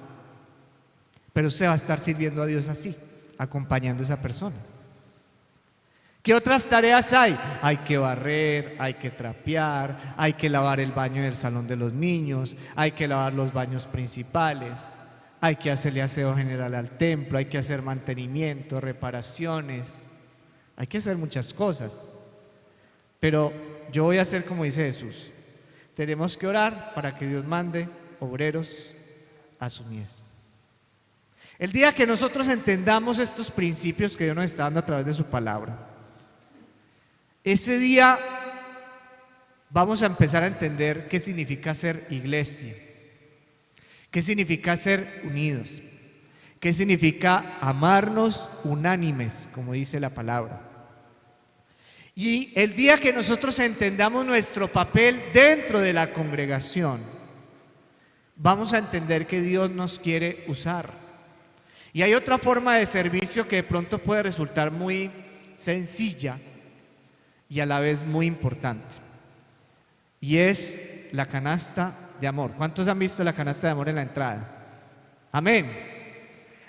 Pero usted va a estar sirviendo a Dios así, acompañando a esa persona. ¿Qué otras tareas hay? Hay que barrer, hay que trapear, hay que lavar el baño en el salón de los niños, hay que lavar los baños principales, hay que hacerle aseo general al templo, hay que hacer mantenimiento, reparaciones, hay que hacer muchas cosas. Pero yo voy a hacer como dice Jesús. Tenemos que orar para que Dios mande obreros a su mies. El día que nosotros entendamos estos principios que Dios nos está dando a través de su palabra, ese día vamos a empezar a entender qué significa ser iglesia, qué significa ser unidos, qué significa amarnos unánimes, como dice la palabra. Y el día que nosotros entendamos nuestro papel dentro de la congregación, vamos a entender que Dios nos quiere usar. Y hay otra forma de servicio que de pronto puede resultar muy sencilla y a la vez muy importante, y es la canasta de amor. ¿Cuántos han visto la canasta de amor en la entrada? Amén.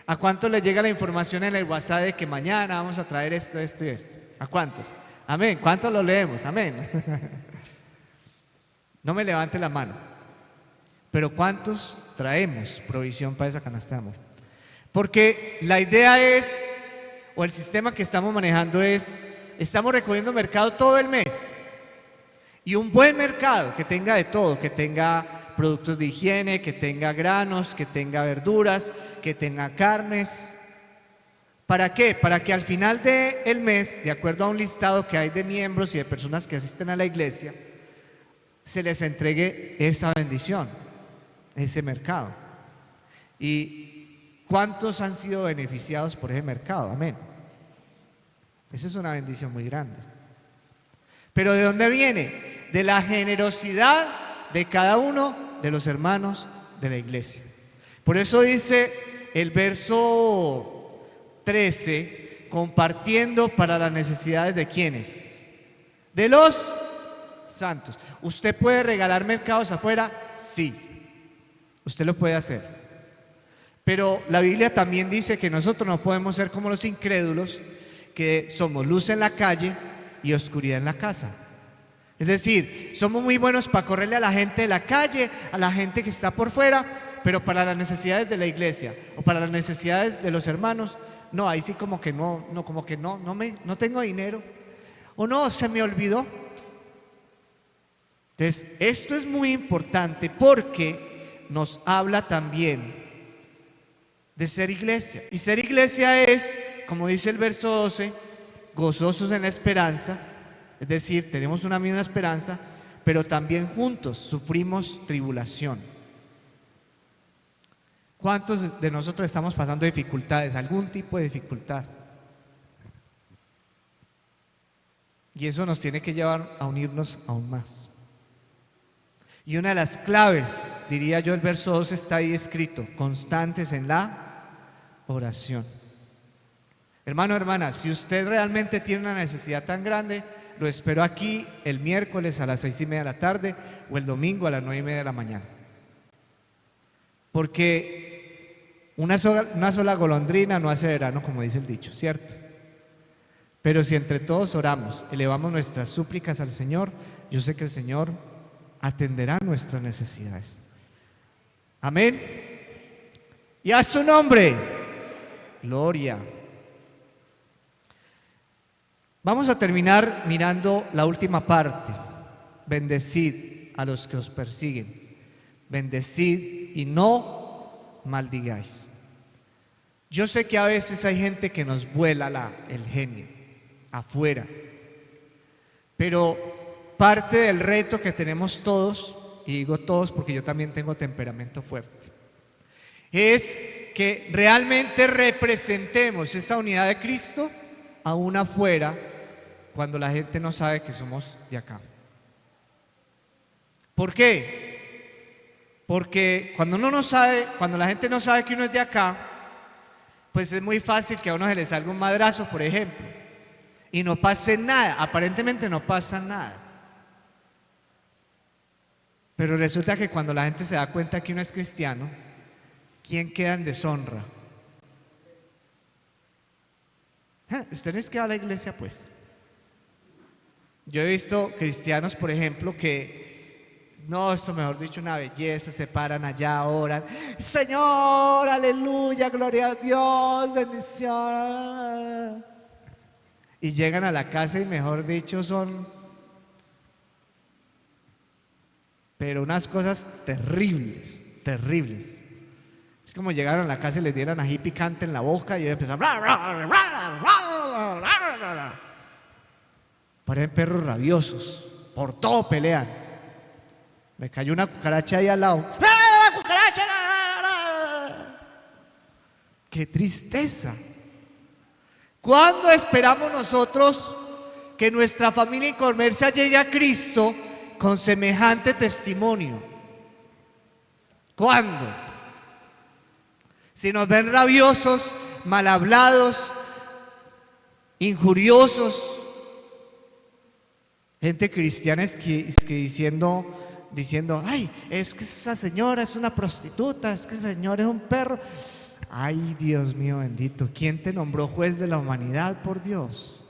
¿A cuántos les llega la información en el WhatsApp de que mañana vamos a traer esto, esto y esto? ¿A cuántos? Amén. ¿Cuántos lo leemos? Amén. No me levante la mano. Pero ¿cuántos traemos provisión para esa canasta de amor? Porque la idea es, o el sistema que estamos manejando es, estamos recogiendo mercado todo el mes Y un buen mercado que tenga de todo, que tenga productos de higiene, que tenga granos, que tenga verduras, que tenga carnes. ¿Para qué? Para que al final del mes, de acuerdo a un listado que hay de miembros y de personas que asisten a la iglesia, se les entregue esa bendición, ese mercado. ¿Y cuántos han sido beneficiados por ese mercado? Amén. Esa es una bendición muy grande. ¿Pero de dónde viene? De la generosidad de cada uno de los hermanos de la iglesia. Por eso dice el verso 13, compartiendo para las necesidades de ¿quiénes? De los santos. ¿Usted puede regalar mercados afuera? Sí, usted lo puede hacer. Pero la Biblia también dice que nosotros no podemos ser como los incrédulos, que somos luz en la calle y oscuridad en la casa. Es decir, somos muy buenos para correrle a la gente de la calle, a la gente que está por fuera, pero para las necesidades de la iglesia o para las necesidades de los hermanos, no, ahí sí como que no tengo dinero, o no, se me olvidó. Entonces, esto es muy importante porque nos habla también de ser iglesia. Y ser iglesia es, como dice el verso 12, gozosos en la esperanza, es decir, tenemos una misma esperanza, pero también juntos sufrimos tribulación. ¿Cuántos de nosotros estamos pasando dificultades? Algún tipo de dificultad. Y eso nos tiene que llevar a unirnos aún más. Y una de las claves, diría yo, el verso 12 está ahí escrito: constantes en la oración. Hermano, hermana, si usted realmente tiene una necesidad tan grande, lo espero aquí el miércoles a las 6:30 de la tarde o el domingo a las 9:30 de la mañana. Porque una sola golondrina no hace verano, como dice el dicho, ¿cierto? Pero si entre todos oramos, elevamos nuestras súplicas al Señor, yo sé que el Señor atenderá nuestras necesidades. Amén. Y a su nombre, gloria. Vamos a terminar mirando la última parte. Bendecid a los que os persiguen. Bendecid y no maldigáis. Yo sé que a veces hay gente que nos vuela el genio afuera, pero parte del reto que tenemos todos, y digo todos porque yo también tengo temperamento fuerte, es que realmente representemos esa unidad de Cristo aún afuera, cuando la gente no sabe que somos de acá. ¿Por qué? Porque cuando la gente no sabe que uno es de acá, pues es muy fácil que a uno se le salga un madrazo, por ejemplo, y no pase nada. Aparentemente no pasa nada. Pero resulta que cuando la gente se da cuenta que uno es cristiano, ¿quién queda en deshonra? Ustedes que va a la iglesia, pues. Yo he visto cristianos, por ejemplo, que, no, esto mejor dicho, una belleza, se paran allá, oran, Señor, aleluya, gloria a Dios, bendición. Y llegan a la casa y mejor dicho son, pero unas cosas terribles, terribles. Es como llegaron a la casa y les dieran ají picante en la boca y empezaron, parecen perros rabiosos, por todo pelean. Me cayó una cucaracha ahí al lado. ¡Qué tristeza! ¿Cuándo esperamos nosotros que nuestra familia Inconversa llegue a Cristo con semejante testimonio? ¿Cuándo? Si nos ven rabiosos, mal hablados, injuriosos, gente cristiana es que diciendo, ay, es que esa señora es una prostituta, es que ese señor es un perro. Ay, Dios mío bendito, ¿quién te nombró juez de la humanidad, por Dios?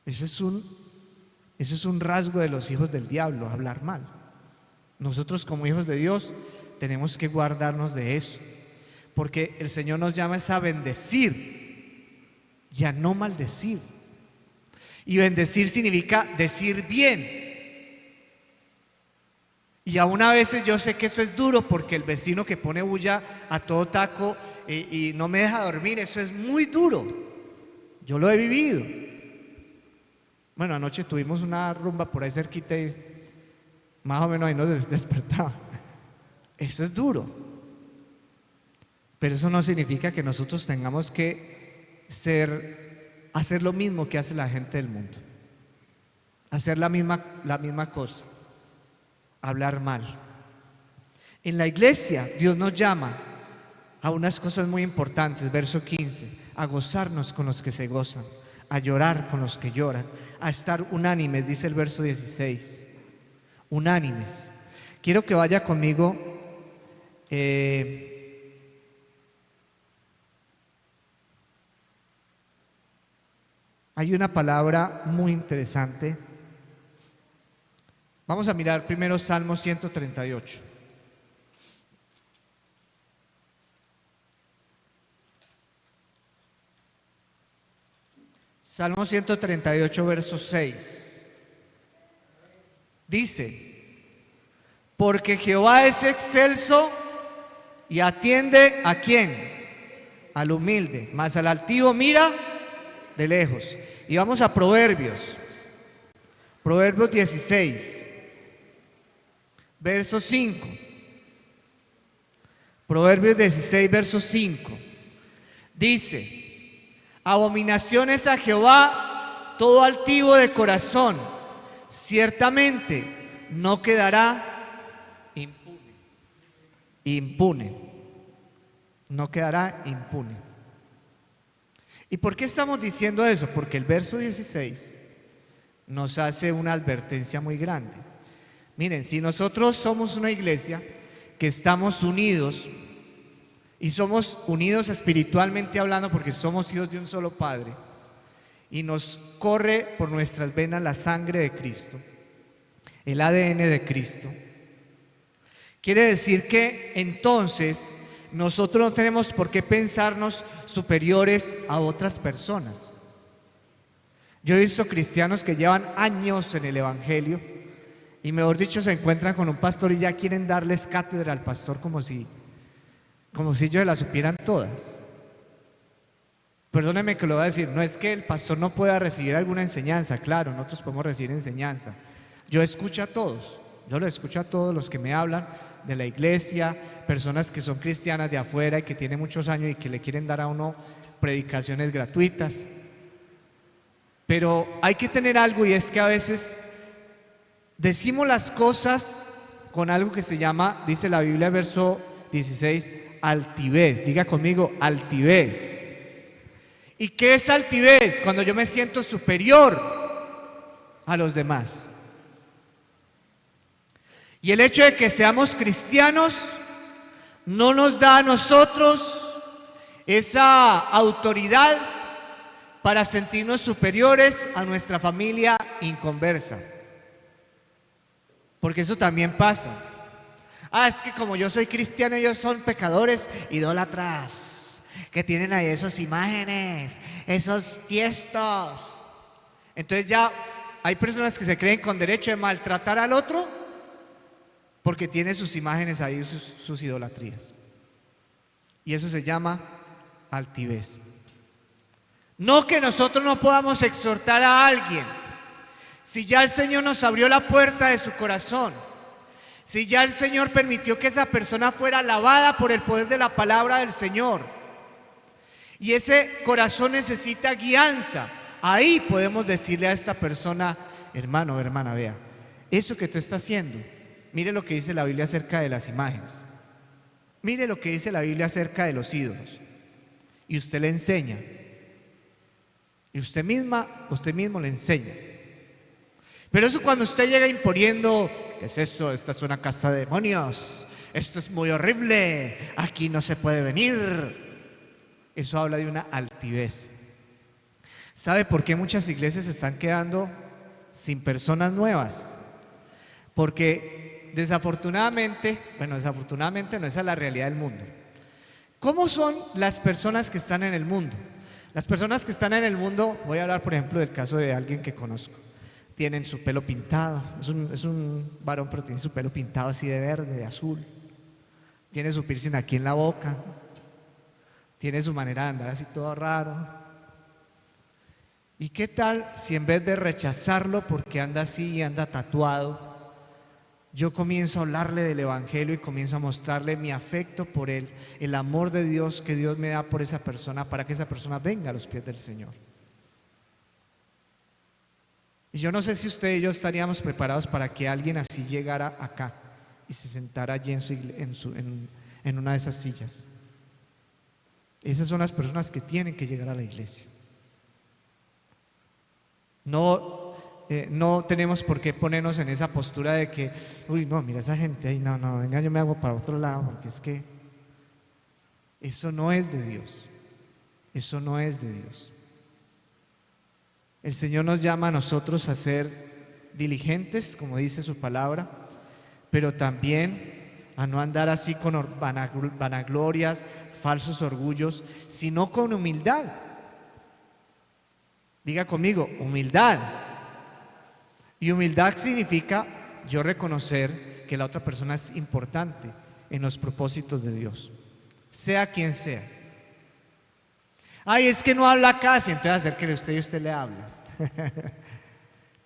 Eso es un rasgo de los hijos del diablo, hablar mal. Nosotros como hijos de Dios tenemos que guardarnos de eso, porque el Señor nos llama a bendecir y a no maldecir. Y bendecir significa decir bien. Y aún a veces yo sé que eso es duro porque el vecino que pone bulla a todo taco y no me deja dormir, eso es muy duro. Yo lo he vivido. Bueno, anoche tuvimos una rumba por ahí cerquita y más o menos ahí nos despertaba. Eso es duro. Pero eso no significa que nosotros tengamos que hacer lo mismo que hace la gente del mundo. Hacer la misma cosa. Hablar mal. En la iglesia Dios nos llama a unas cosas muy importantes, verso 15, a gozarnos con los que se gozan, a llorar con los que lloran, a estar unánimes, dice el verso 16, unánimes. Quiero que vaya conmigo hay una palabra muy interesante. Vamos a mirar primero Salmo 138. Salmo 138, verso 6. Dice: porque Jehová es excelso y atiende ¿a quién? Al humilde, mas al altivo mira de lejos. Y vamos a Proverbios 16. Verso 5. Proverbios 16, verso 5. Dice: abominaciones a Jehová todo altivo de corazón, ciertamente no quedará impune. No quedará impune. ¿Y por qué estamos diciendo eso? Porque el verso 16 nos hace una advertencia muy grande. Miren, si nosotros somos una iglesia que estamos unidos, y somos unidos espiritualmente hablando porque somos hijos de un solo Padre, y nos corre por nuestras venas la sangre de Cristo, el ADN de Cristo, quiere decir que entonces nosotros no tenemos por qué pensarnos superiores a otras personas. Yo he visto cristianos que llevan años en el evangelio y, mejor dicho, se encuentran con un pastor y ya quieren darles cátedra al pastor como si ellos la supieran todas. Perdónenme que lo voy a decir, no es que el pastor no pueda recibir alguna enseñanza, claro, nosotros podemos recibir enseñanza. Yo escucho a todos, yo lo escucho a todos los que me hablan de la iglesia, personas que son cristianas de afuera y que tienen muchos años y que le quieren dar a uno predicaciones gratuitas. Pero hay que tener algo, y es que a veces decimos las cosas con algo que se llama, dice la Biblia, verso 16, altivez. Diga conmigo, altivez. ¿Y qué es altivez? Cuando yo me siento superior a los demás. Y el hecho de que seamos cristianos no nos da a nosotros esa autoridad para sentirnos superiores a nuestra familia inconversa. Porque eso también pasa. Es que como yo soy cristiano, ellos son pecadores idólatras, que tienen ahí esas imágenes, esos tiestos. Entonces ya hay personas que se creen con derecho de maltratar al otro porque tiene sus imágenes ahí, sus idolatrías. Y eso se llama altivez. No que nosotros no podamos exhortar a alguien. Si ya el Señor nos abrió la puerta de su corazón, si ya el Señor permitió que esa persona fuera lavada por el poder de la palabra del Señor, y ese corazón necesita guianza, ahí podemos decirle a esta persona: hermano, hermana, vea, eso que tú estás haciendo, mire lo que dice la Biblia acerca de las imágenes, mire lo que dice la Biblia acerca de los ídolos, y usted le enseña, y usted mismo le enseña. Pero eso cuando usted llega imponiendo: ¿qué es esto? Esta es una casa de demonios, esto es muy horrible, aquí no se puede venir. Eso habla de una altivez. ¿Sabe por qué muchas iglesias se están quedando sin personas nuevas? Porque desafortunadamente no, esa es la realidad del mundo. ¿Cómo son las personas que están en el mundo? Las personas que están en el mundo, voy a hablar por ejemplo del caso de alguien que conozco, tienen su pelo pintado, es un varón, pero tiene su pelo pintado así de verde, de azul, tiene su piercing aquí en la boca, tiene su manera de andar así todo raro. ¿Y qué tal si en vez de rechazarlo porque anda así y anda tatuado, yo comienzo a hablarle del Evangelio y comienzo a mostrarle mi afecto por él, el amor de Dios que Dios me da por esa persona, para que esa persona venga a los pies del Señor? Y yo no sé si usted y yo estaríamos preparados para que alguien así llegara acá y se sentara allí en una de esas sillas. Esas son las personas que tienen que llegar a la iglesia. No tenemos por qué ponernos en esa postura de que, uy, no, mira esa gente ahí, no, venga, yo me hago para otro lado, porque es que eso no es de Dios. Eso no es de Dios. El Señor nos llama a nosotros a ser diligentes, como dice su palabra, pero también a no andar así con vanaglorias, falsos orgullos, sino con humildad. Diga conmigo, humildad. Y humildad significa yo reconocer que la otra persona es importante en los propósitos de Dios, sea quien sea. Ay, es que no habla casi, entonces acérquele usted y usted le habla.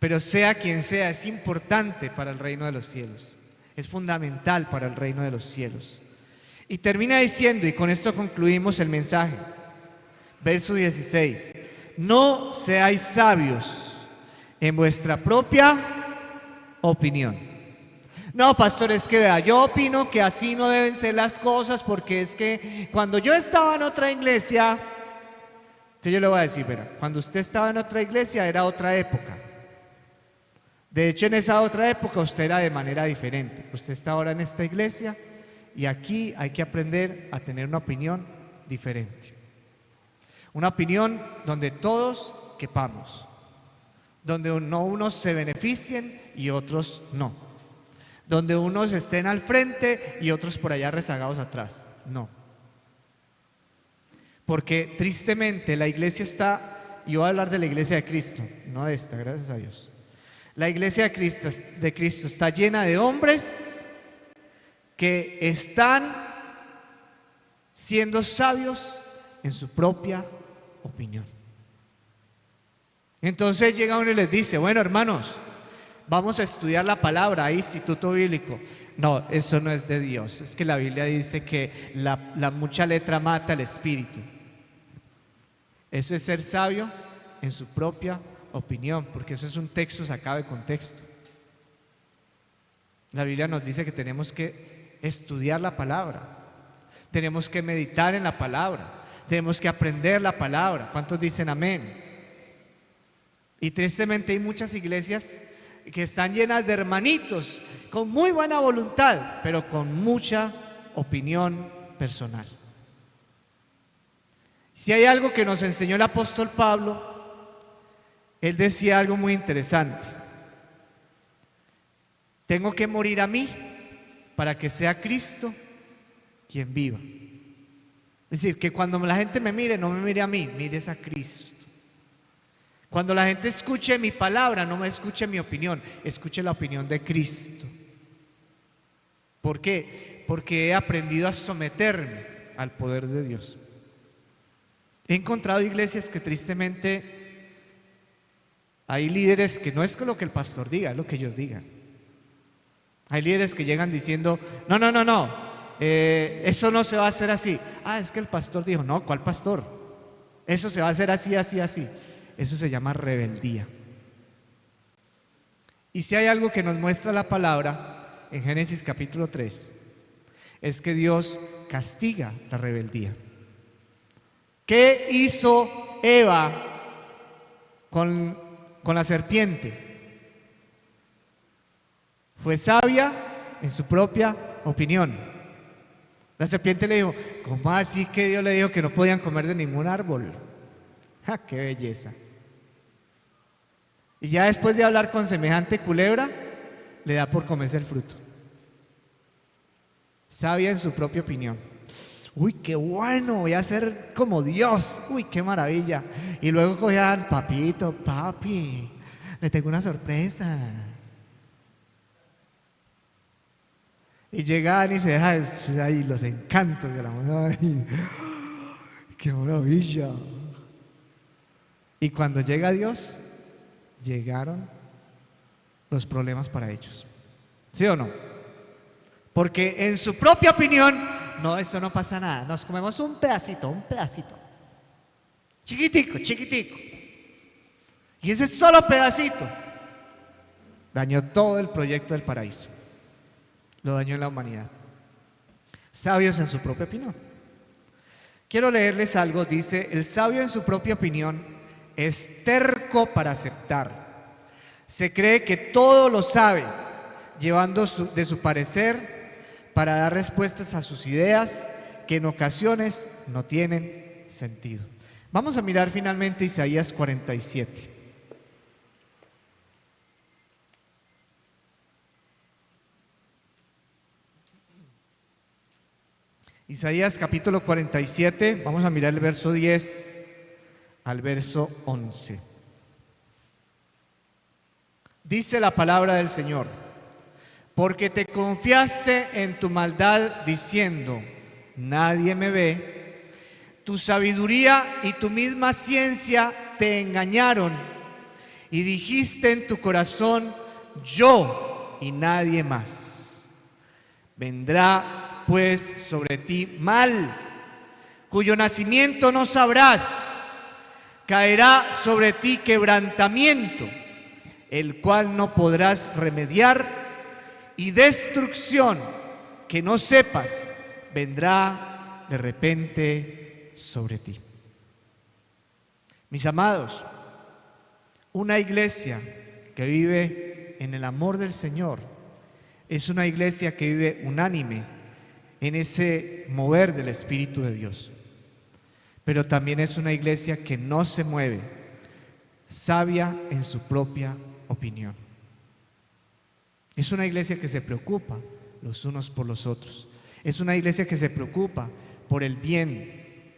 Pero sea quien sea, es importante para el reino de los cielos, es fundamental para el reino de los cielos. Y termina diciendo, y con esto concluimos el mensaje, verso 16: no seáis sabios en vuestra propia opinión. No, pastor, es que vea, yo opino que así no deben ser las cosas, porque es que cuando yo estaba en otra iglesia, entonces yo le voy a decir, verá, cuando usted estaba en otra iglesia era otra época. De hecho, en esa otra época usted era de manera diferente. Usted está ahora en esta iglesia y aquí hay que aprender a tener una opinión diferente. Una opinión donde todos quepamos, donde no unos se beneficien y otros no, donde unos estén al frente y otros por allá rezagados atrás. No. Porque tristemente la iglesia está, y voy a hablar de la iglesia de Cristo, no de esta, gracias a Dios. La iglesia de Cristo está llena de hombres que están siendo sabios en su propia opinión. Entonces llega uno y les dice, bueno, hermanos, vamos a estudiar la palabra, hay instituto bíblico. No, eso no es de Dios. Es que la Biblia dice que la mucha letra mata al espíritu. Eso es ser sabio en su propia opinión, porque eso es un texto sacado de contexto. La Biblia nos dice que tenemos que estudiar la palabra, tenemos que meditar en la palabra, tenemos que aprender la palabra. ¿Cuántos dicen amén? Y tristemente hay muchas iglesias que están llenas de hermanitos con muy buena voluntad, pero con mucha opinión personal. Si hay algo que nos enseñó el apóstol Pablo, él decía algo muy interesante: tengo que morir a mí para que sea Cristo quien viva. Es decir, que cuando la gente me mire, no me mire a mí, mires a Cristo. Cuando la gente escuche mi palabra, no me escuche mi opinión, escuche la opinión de Cristo. ¿Por qué? Porque he aprendido a someterme al poder de Dios. He encontrado iglesias que tristemente hay líderes que no es con lo que el pastor diga, es lo que ellos digan. Hay líderes que llegan diciendo, no, eso no se va a hacer así. Ah, es que el pastor dijo, no, ¿cuál pastor? Eso se va a hacer así, así, así. Eso se llama rebeldía. Y si hay algo que nos muestra la palabra en Génesis capítulo 3, es que Dios castiga la rebeldía. ¿Qué hizo Eva con la serpiente? Fue sabia en su propia opinión. La serpiente le dijo, ¿cómo así que Dios le dijo que no podían comer de ningún árbol? ¡Ja, qué belleza! Y ya después de hablar con semejante culebra, le da por comerse el fruto. Sabia en su propia opinión. uy, qué bueno, voy a ser como Dios, uy, qué maravilla. Y luego cogían, papito, papi, le tengo una sorpresa. Y llegaban y se dejan ahí los encantos de la mujer. Ay, qué maravilla. Y cuando llega Dios, llegaron los problemas para ellos. ¿Sí o no? Porque en su propia opinión, no, esto no pasa nada. Nos comemos un pedacito. Chiquitico. Y ese solo pedacito dañó todo el proyecto del paraíso. Lo dañó en la humanidad. Sabios en su propia opinión. Quiero leerles algo. Dice: el sabio en su propia opinión es terco para aceptar. Se cree que todo lo sabe, llevando de su parecer para dar respuestas a sus ideas que en ocasiones no tienen sentido. Vamos a mirar finalmente Isaías 47. Isaías capítulo 47, vamos a mirar el verso 10 al verso 11. Dice la palabra del Señor: porque te confiaste en tu maldad diciendo, nadie me ve, tu sabiduría y tu misma ciencia te engañaron, y dijiste en tu corazón, yo y nadie más. Vendrá pues sobre ti mal, cuyo nacimiento no sabrás, caerá sobre ti quebrantamiento, el cual no podrás remediar, y destrucción que no sepas vendrá de repente sobre ti. Mis amados, una iglesia que vive en el amor del Señor es una iglesia que vive unánime en ese mover del Espíritu de Dios. Pero también es una iglesia que no se mueve, sabia en su propia opinión. Es una iglesia que se preocupa los unos por los otros. Es una iglesia que se preocupa por el bien,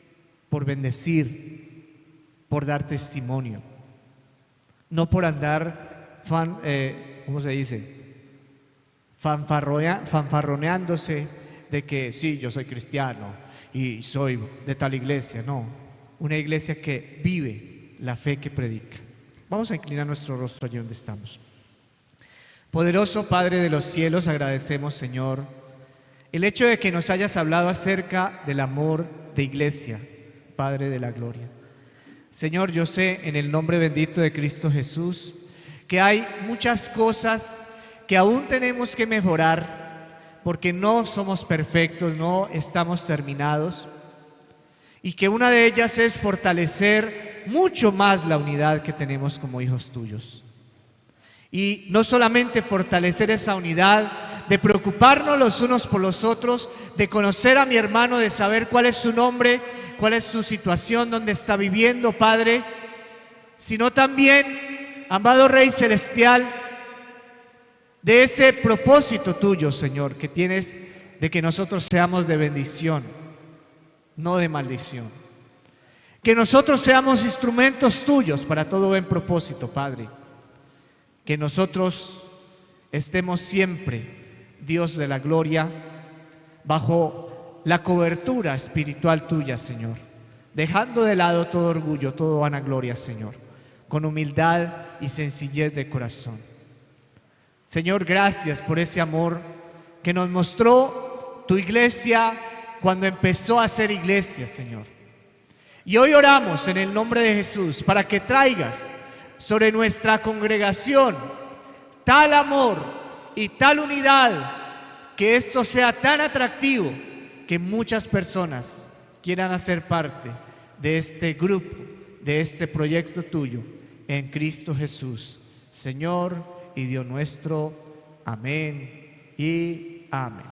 por bendecir, por dar testimonio. No por andar, ¿cómo se dice? Fanfarroneándose de que sí, yo soy cristiano y soy de tal iglesia. No, una iglesia que vive la fe que predica. Vamos a inclinar nuestro rostro allí donde estamos. Poderoso Padre de los cielos, agradecemos, Señor, el hecho de que nos hayas hablado acerca del amor de iglesia, Padre de la gloria. Señor, yo sé en el nombre bendito de Cristo Jesús que hay muchas cosas que aún tenemos que mejorar, porque no somos perfectos, no estamos terminados, y que una de ellas es fortalecer mucho más la unidad que tenemos como hijos tuyos. Y no solamente fortalecer esa unidad, de preocuparnos los unos por los otros, de conocer a mi hermano, de saber cuál es su nombre, cuál es su situación, dónde está viviendo, Padre, sino también, amado Rey Celestial, de ese propósito tuyo, Señor, que tienes de que nosotros seamos de bendición, no de maldición. Que nosotros seamos instrumentos tuyos para todo buen propósito, Padre. Que nosotros estemos siempre, Dios de la gloria, bajo la cobertura espiritual tuya, Señor. Dejando de lado todo orgullo, todo vanagloria, Señor. Con humildad y sencillez de corazón. Señor, gracias por ese amor que nos mostró tu iglesia cuando empezó a ser iglesia, Señor. Y hoy oramos en el nombre de Jesús para que traigas sobre nuestra congregación tal amor y tal unidad, que esto sea tan atractivo que muchas personas quieran hacer parte de este grupo, de este proyecto tuyo en Cristo Jesús, Señor y Dios nuestro. Amén y amén.